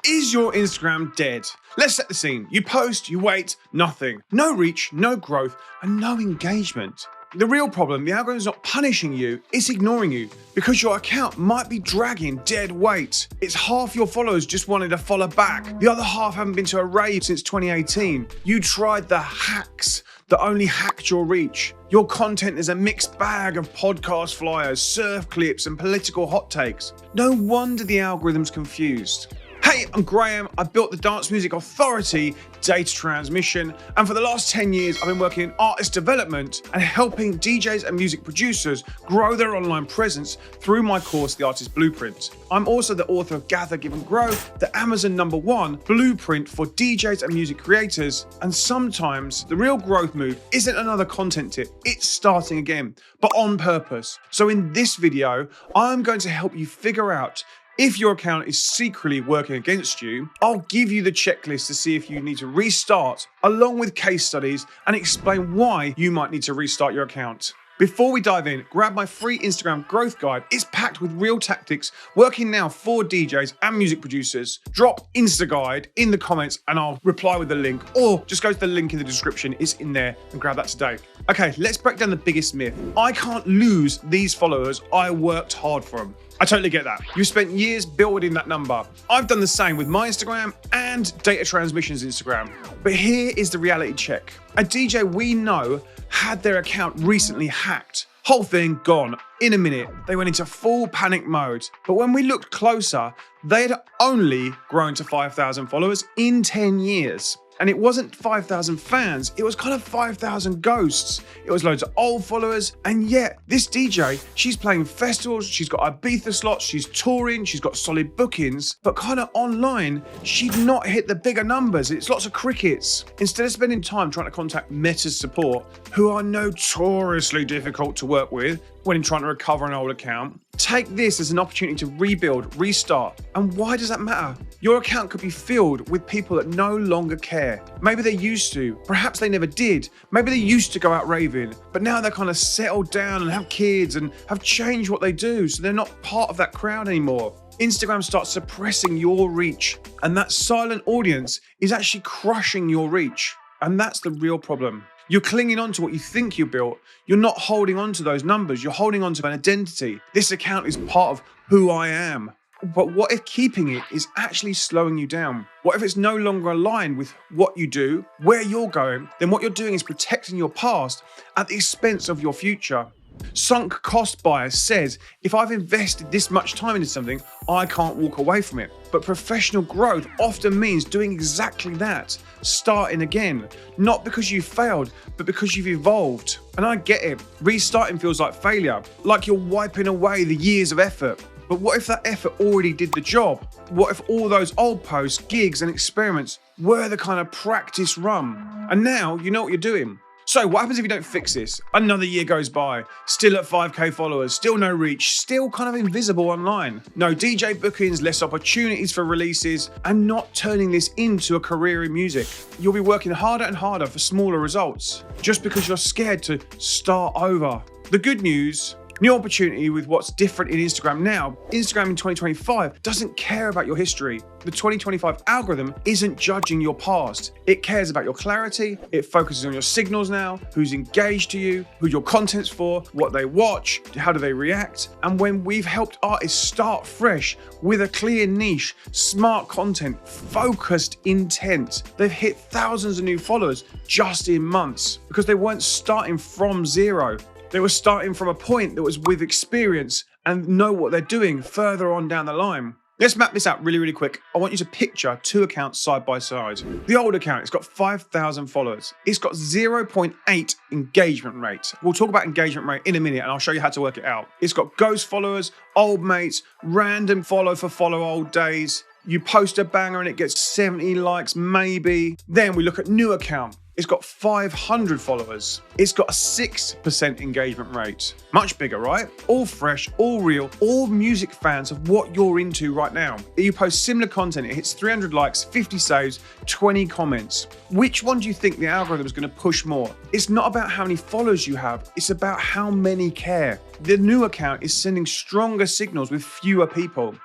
Is your Instagram dead? Let's set the scene. You post, you wait, nothing. No reach, no growth, and no engagement. The real problem, the algorithm's not punishing you, it's ignoring you because your account might be dragging dead weight. It's half your followers just wanted to follow back. The other half haven't been to a rave since 2018. You tried the hacks that only hacked your reach. Your content is a mixed bag of podcast flyers, surf clips, and political hot takes. No wonder the algorithm's confused. Hey, I'm Graham. I built the dance music authority, Data Transmission, and for the last 10 years, I've been working in artist development and helping DJs and music producers grow their online presence through my course, The Artist Blueprint. I'm also the author of Gather, Give and Grow, the Amazon #1 blueprint for DJs and music creators. And sometimes the real growth move isn't another content tip, it's starting again, but on purpose. So in this video, I'm going to help you figure out if your account is secretly working against you. I'll give you the checklist to see if you need to restart, along with case studies, and explain why you might need to restart your account. Before we dive in, grab my free Instagram growth guide. It's packed with real tactics working now for DJs and music producers. Drop InstaGuide in the comments and I'll reply with the link, or just go to the link in the description. It's in there, and grab that today. Okay, let's break down the biggest myth. I can't lose these followers. I worked hard for them. I totally get that. You've spent years building that number. I've done the same with my Instagram and Data Transmission's Instagram. But here is the reality check. A DJ we know had their account recently hacked. Whole thing gone in a minute. They went into full panic mode. But when we looked closer, they had only grown to 5,000 followers in 10 years. And it wasn't 5,000 fans, it was kind of 5,000 ghosts. It was loads of old followers, and yet this DJ, she's playing festivals, she's got Ibiza slots, she's touring, she's got solid bookings, but kind of online, she'd not hit the bigger numbers. It's lots of crickets. Instead of spending time trying to contact Meta's support, who are notoriously difficult to work with when trying to recover an old account, take this as an opportunity to rebuild, restart. And why does that matter? Your account could be filled with people that no longer care. Maybe they used to, perhaps they never did. Maybe they used to go out raving, but now they're kind of settled down and have kids and have changed what they do, so they're not part of that crowd anymore. Instagram starts suppressing your reach, and that silent audience is actually crushing your reach. And that's the real problem. You're clinging on to what you think you built. You're not holding on to those numbers. You're holding on to an identity. This account is part of who I am. But what if keeping it is actually slowing you down? What if it's no longer aligned with what you do, where you're going? Then what you're doing is protecting your past at the expense of your future. Sunk cost bias says, if I've invested this much time into something, I can't walk away from it. But professional growth often means doing exactly that, starting again. Not because you failed, but because you've evolved. And I get it, restarting feels like failure, like you're wiping away the years of effort. But what if that effort already did the job? What if all those old posts, gigs, and experiments were the kind of practice run? And now you know what you're doing. So what happens if you don't fix this? Another year goes by, still at 5K followers, still no reach, still kind of invisible online. No DJ bookings, less opportunities for releases, and not turning this into a career in music. You'll be working harder and harder for smaller results, just because you're scared to start over. The good news, new opportunity with what's different in Instagram now. Instagram in 2025 doesn't care about your history. The 2025 algorithm isn't judging your past. It cares about your clarity. It focuses on your signals now, who's engaged to you, who your content's for, what they watch, how do they react. And when we've helped artists start fresh with a clear niche, smart content, focused intent, they've hit thousands of new followers just in months because they weren't starting from zero. They were starting from a point that was with experience and know what they're doing further on down the line. Let's map this out really quick. I want you to picture two accounts side by side. The old account, it's got 5,000 followers. It's got 0.8 engagement rate. We'll talk about engagement rate in a minute and I'll show you how to work it out. It's got ghost followers, old mates, random follow for follow old days. You post a banger and it gets 70 likes maybe. Then we look at new account. It's got 500 followers. It's got a 6% engagement rate. Much bigger, right? All fresh, all real, all music fans of what you're into right now. You post similar content, it hits 300 likes, 50 saves, 20 comments. Which one do you think the algorithm is going to push more? It's not about how many followers you have, it's about how many care. The new account is sending stronger signals with fewer people.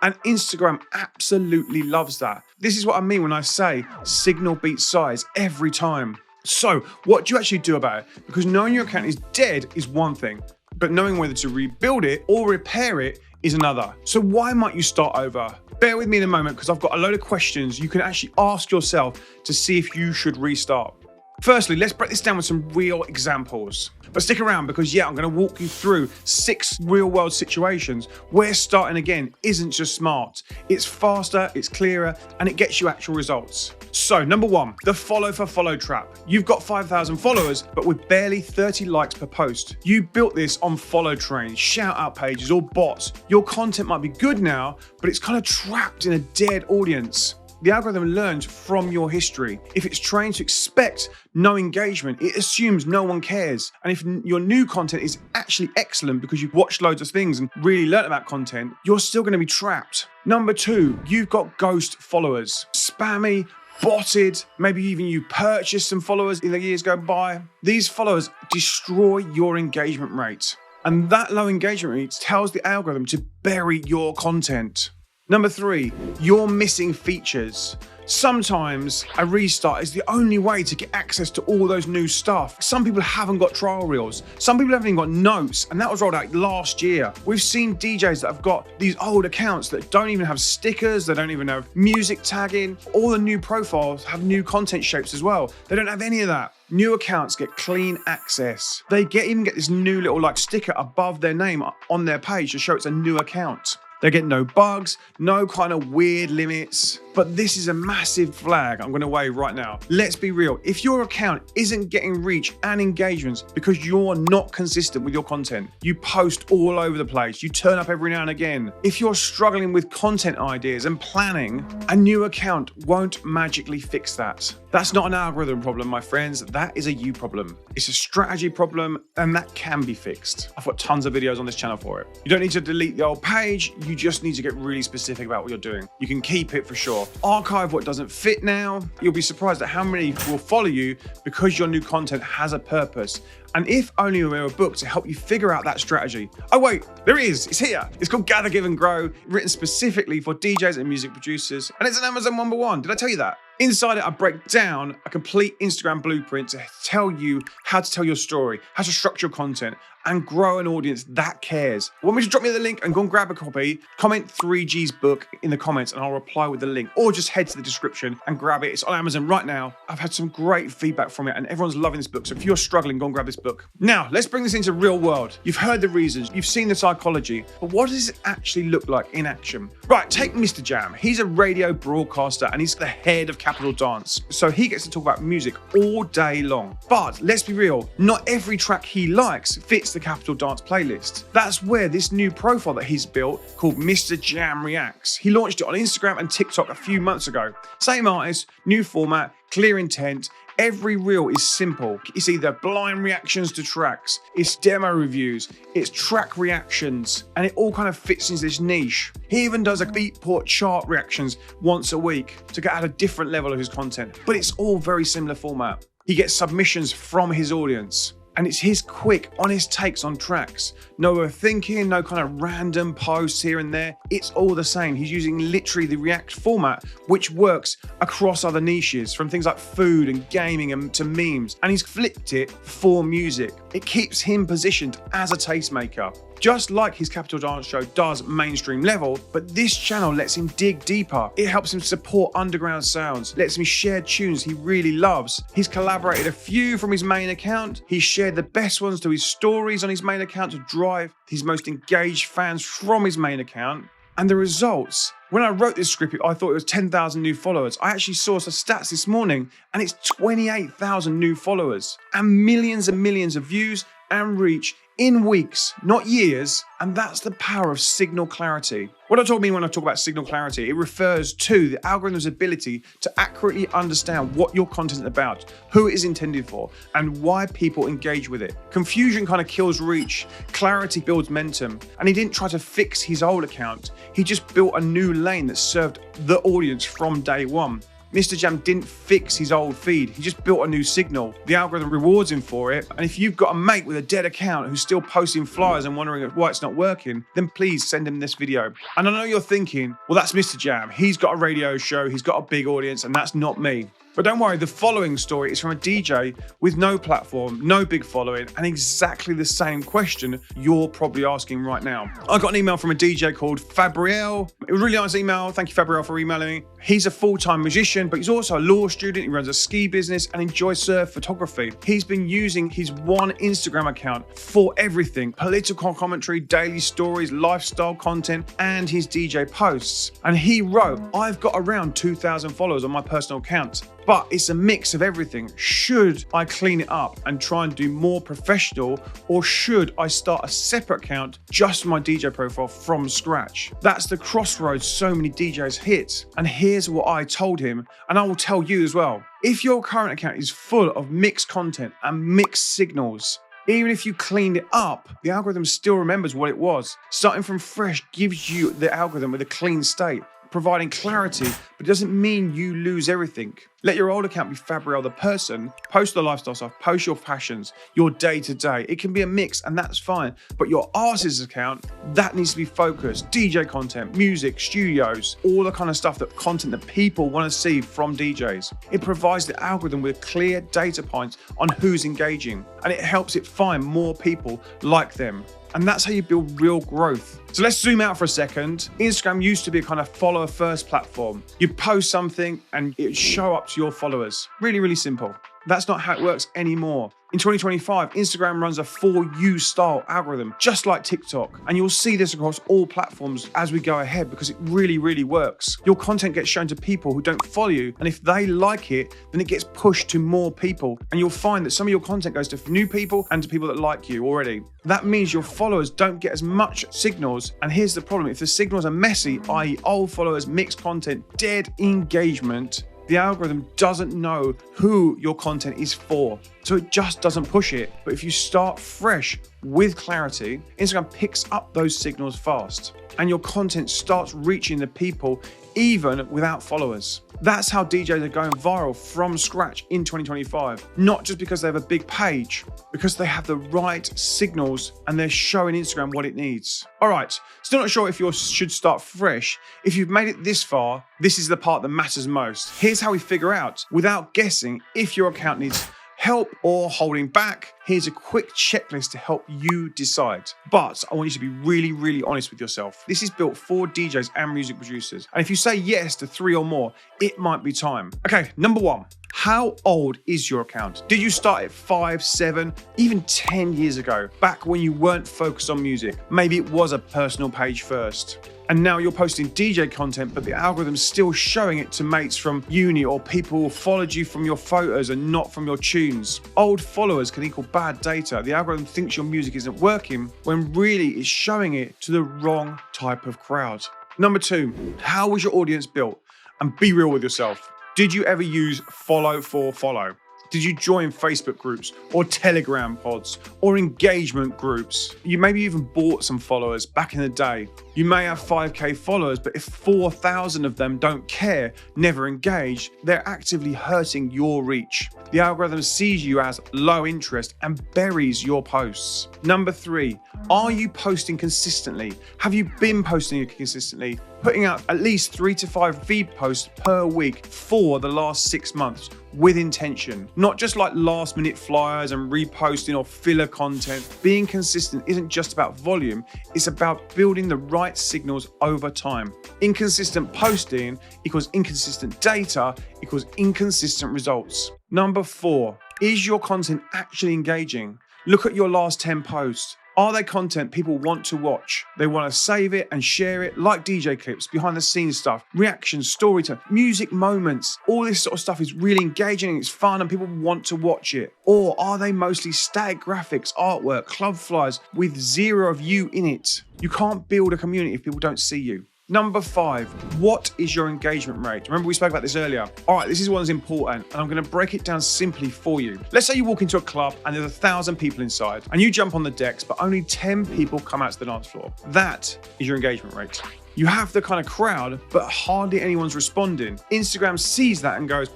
And Instagram absolutely loves that. This is what I mean when I say signal beats size every time. So what do you actually do about it? Because knowing your account is dead is one thing, but knowing whether to rebuild it or repair it is another. So why might you start over? Bear with me in a moment because I've got a load of questions you can actually ask yourself to see if you should restart. Firstly, let's break this down with some real examples. But stick around because I'm going to walk you through 6 real world situations where starting again isn't just smart. It's faster, it's clearer, and it gets you actual results. So number 1, the follow for follow trap. You've got 5,000 followers, but with barely 30 likes per post. You built this on follow trains, shout out pages, or bots. Your content might be good now, but it's kind of trapped in a dead audience. The algorithm learns from your history. If it's trained to expect no engagement, it assumes no one cares. And if your new content is actually excellent because you've watched loads of things and really learned about content, you're still going to be trapped. Number 2, you've got ghost followers. Spammy, botted, maybe even you purchased some followers in the years go by. These followers destroy your engagement rate. And that low engagement rate tells the algorithm to bury your content. Number 3, you're missing features. Sometimes a restart is the only way to get access to all those new stuff. Some people haven't got trial reels. Some people haven't even got notes, and that was rolled out last year. We've seen DJs that have got these old accounts that don't even have stickers, they don't even have music tagging. All the new profiles have new content shapes as well. They don't have any of that. New accounts get clean access. They even get this new little sticker above their name on their page to show it's a new account. They get no bugs, no kind of weird limits. But this is a massive flag I'm going to wave right now. Let's be real. If your account isn't getting reach and engagements because you're not consistent with your content, you post all over the place, you turn up every now and again. If you're struggling with content ideas and planning, a new account won't magically fix that. That's not an algorithm problem, my friends. That is a you problem. It's a strategy problem, and that can be fixed. I've got tons of videos on this channel for it. You don't need to delete the old page. You just need to get really specific about what you're doing. You can keep it for sure. Archive what doesn't fit now. You'll be surprised at how many will follow you because your new content has a purpose. And if only we were a book to help you figure out that strategy. Oh wait, there it is, it's here. It's called Gather, Give and Grow, written specifically for DJs and music producers. And it's an Amazon #1. Did I tell you that? Inside it, I break down a complete Instagram blueprint to tell you how to tell your story, how to structure your content, and grow an audience that cares. Want me to drop me the link and go and grab a copy? Comment 3G's book in the comments and I'll reply with the link. Or just head to the description and grab it. It's on Amazon right now. I've had some great feedback from it and everyone's loving this book. So if you're struggling, go and grab this book. Now, let's bring this into real world. You've heard the reasons, you've seen the psychology, but what does it actually look like in action? Right, take Mr. Jam. He's a radio broadcaster and he's the head of Capital Dance. So he gets to talk about music all day long. But let's be real, not every track he likes fits the Capital Dance playlist. That's where this new profile that he's built called Mr. Jam Reacts. He launched it on Instagram and TikTok a few months ago. Same artist, new format, clear intent. Every reel is simple. It's either blind reactions to tracks, it's demo reviews, it's track reactions, and it all kind of fits into this niche. He even does a Beatport chart reactions once a week to get at a different level of his content, but it's all very similar format. He gets submissions from his audience. And it's his quick, honest takes on tracks. No overthinking, no kind of random posts here and there. It's all the same. He's using literally the React format, which works across other niches, from things like food and gaming and to memes. And he's flipped it for music. It keeps him positioned as a tastemaker. Just like his Capital Dance show does mainstream level, but this channel lets him dig deeper. It helps him support underground sounds, lets him share tunes he really loves. He's collaborated a few from his main account. He's shared the best ones to his stories on his main account to drive his most engaged fans from his main account. And the results, when I wrote this script, I thought it was 10,000 new followers. I actually saw some stats this morning and it's 28,000 new followers and millions of views and reach in weeks, not years, and that's the power of signal clarity. What I mean when I talk about signal clarity, it refers to the algorithm's ability to accurately understand what your content is about, who it is intended for, and why people engage with it. Confusion kind of kills reach, clarity builds momentum, and he didn't try to fix his old account, he just built a new lane that served the audience from day one. Mr. Jam didn't fix his old feed. He just built a new signal. The algorithm rewards him for it. And if you've got a mate with a dead account who's still posting flyers and wondering why it's not working, then please send him this video. And I know you're thinking, well, that's Mr. Jam. He's got a radio show, he's got a big audience, and that's not me. But don't worry, the following story is from a DJ with no platform, no big following, and exactly the same question you're probably asking right now. I got an email from a DJ called Fabriel. It was a really nice email. Thank you, Fabriel, for emailing me. He's a full-time musician, but he's also a law student. He runs a ski business and enjoys surf photography. He's been using his one Instagram account for everything: political commentary, daily stories, lifestyle content, and his DJ posts. And he wrote, I've got around 2,000 followers on my personal account, but it's a mix of everything. Should I clean it up and try and do more professional, or should I start a separate account just for my DJ profile from scratch? That's the crossroads so many DJs hit. And here's what I told him, and I will tell you as well. If your current account is full of mixed content and mixed signals, even if you cleaned it up, the algorithm still remembers what it was. Starting from fresh gives you the algorithm with a clean state, providing clarity, but it doesn't mean you lose everything. Let your old account be Fabriel the person. Post the lifestyle stuff, post your passions, your day-to-day. It can be a mix, and that's fine. But your artist's account, that needs to be focused. DJ content, music, studios, all the kind of stuff, that content that people want to see from DJs. It provides the algorithm with clear data points on who's engaging, and it helps it find more people like them. And that's how you build real growth. So let's zoom out for a second. Instagram used to be a kind of follower-first platform. You post something and it would show up to your followers. Really, really simple. That's not how it works anymore. In 2025, Instagram runs a For You style algorithm, just like TikTok. And you'll see this across all platforms as we go ahead, because it really, really works. Your content gets shown to people who don't follow you, and if they like it, then it gets pushed to more people. And you'll find that some of your content goes to new people and to people that like you already. That means your followers don't get as much signals. And here's the problem: if the signals are messy, i.e. old followers, mixed content, dead engagement, the algorithm doesn't know who your content is for, so it just doesn't push it. But if you start fresh with clarity, Instagram picks up those signals fast, and your content starts reaching the people even without followers. That's how DJs are going viral from scratch in 2025. Not just because they have a big page, because they have the right signals and they're showing Instagram what it needs. All right, still not sure if you should start fresh. If you've made it this far, this is the part that matters most. Here's how we figure out, without guessing, if your account needs help or holding back. Here's a quick checklist to help you decide. But I want you to be really, really honest with yourself. This is built for DJs and music producers. And if you say yes to 3 or more, it might be time. Okay, number 1. How old is your account? Did you start it 5, 7, even 10 years ago, back when you weren't focused on music? Maybe it was a personal page first. And now you're posting DJ content, but the algorithm's still showing it to mates from uni or people who followed you from your photos and not from your tunes. Old followers can equal bad data. The algorithm thinks your music isn't working when really it's showing it to the wrong type of crowd. Number 2, how was your audience built? And be real with yourself. Did you ever use follow for follow? Did you join Facebook groups or Telegram pods or engagement groups? You maybe even bought some followers back in the day. You may have 5K followers, but if 4,000 of them don't care, never engage, they're actively hurting your reach. The algorithm sees you as low interest and buries your posts. Number 3, are you posting consistently? Have you been posting consistently? Putting out at least 3 to 5 feed posts per week for the last 6 months with intention. Not just like last minute flyers and reposting or filler content. Being consistent isn't just about volume, it's about building the right signals over time. Inconsistent posting equals inconsistent data equals inconsistent results. Number 4, is your content actually engaging? Look at your last 10 posts. Are they content people want to watch? They want to save it and share it, like DJ clips, behind the scenes stuff, reactions, storytelling, music moments. All this sort of stuff is really engaging and it's fun and people want to watch it. Or are they mostly static graphics, artwork, club flyers with 0 of you in it? You can't build a community if people don't see you. Number 5, what is your engagement rate? Remember we spoke about this earlier. All right, this is one that's important and I'm gonna break it down simply for you. Let's say you walk into a club and there's 1,000 people inside and you jump on the decks, but only 10 people come out to the dance floor. That is your engagement rate. You have the kind of crowd, but hardly anyone's responding. Instagram sees that and goes,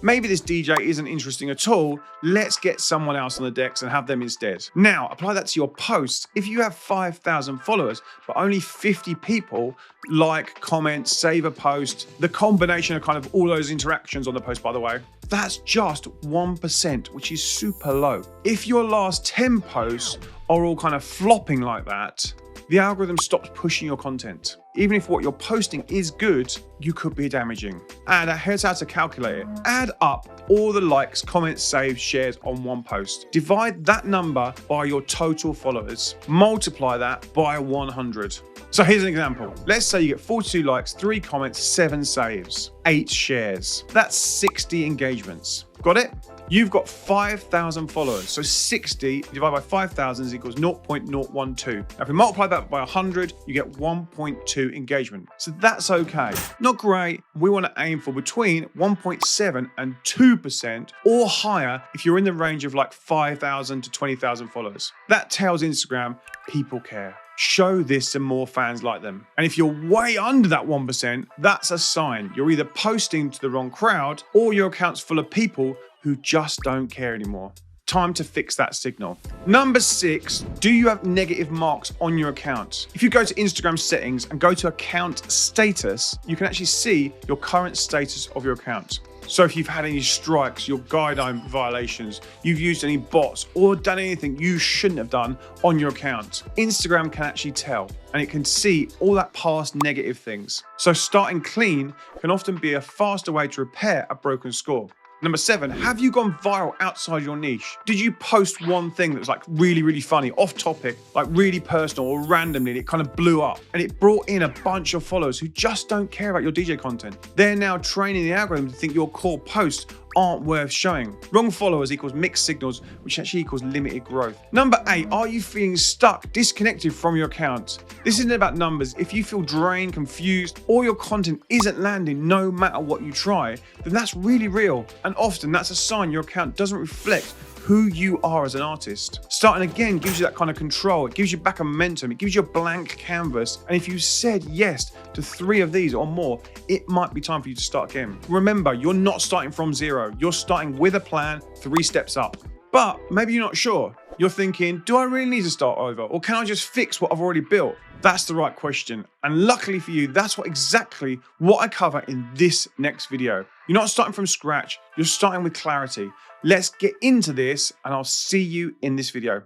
maybe this DJ isn't interesting at all. Let's get someone else on the decks and have them instead. Now, apply that to your posts. If you have 5,000 followers, but only 50 people like, comment, save a post, the combination of kind of all those interactions on the post, by the way, that's just 1%, which is super low. If your last 10 posts are all kind of flopping like that, the algorithm stops pushing your content. Even if what you're posting is good, you could be damaging. And here's how to calculate it. Add up all the likes, comments, saves, shares on one post. Divide that number by your total followers. Multiply that by 100. So here's an example. Let's say you get 42 likes, 3 comments, 7 saves, 8 shares. That's 60 engagements. Got it? You've got 5,000 followers. So 60 divided by 5,000 is equals 0.012. Now, if we multiply that by 100, you get 1.2 engagement. So that's okay. Not great. We want to aim for between 1.7 and 2% or higher if you're in the range of like 5,000 to 20,000 followers. That tells Instagram people care. Show this to more fans like them. And if you're way under that 1%, that's a sign you're either posting to the wrong crowd or your account's full of people who just don't care anymore. Time to fix that signal. Number 6, do you have negative marks on your account? If you go to Instagram settings and go to account status, you can actually see your current status of your account. So if you've had any strikes, your guideline violations, you've used any bots or done anything you shouldn't have done on your account, Instagram can actually tell and it can see all that past negative things. So starting clean can often be a faster way to repair a broken score. Number 7, have you gone viral outside your niche? Did you post one thing that was like really, really funny, off topic, like really personal or randomly, and it kind of blew up and it brought in a bunch of followers who just don't care about your DJ content? They're now training the algorithm to think your core posts aren't worth showing. Wrong followers equals mixed signals, which actually equals limited growth. Number 8, are you feeling stuck, disconnected from your account? This isn't about numbers. If you feel drained, confused, or your content isn't landing no matter what you try, then that's really real. And often that's a sign your account doesn't reflect who you are as an artist. Starting again gives you that kind of control. It gives you back a momentum. It gives you a blank canvas. And if you said yes to 3 of these or more, it might be time for you to start again. Remember, you're not starting from 0. You're starting with a plan, 3 steps up. But maybe you're not sure. You're thinking, do I really need to start over? Or can I just fix what I've already built? That's the right question. And luckily for you, that's exactly what I cover in this next video. You're not starting from scratch, you're starting with clarity. Let's get into this and I'll see you in this video.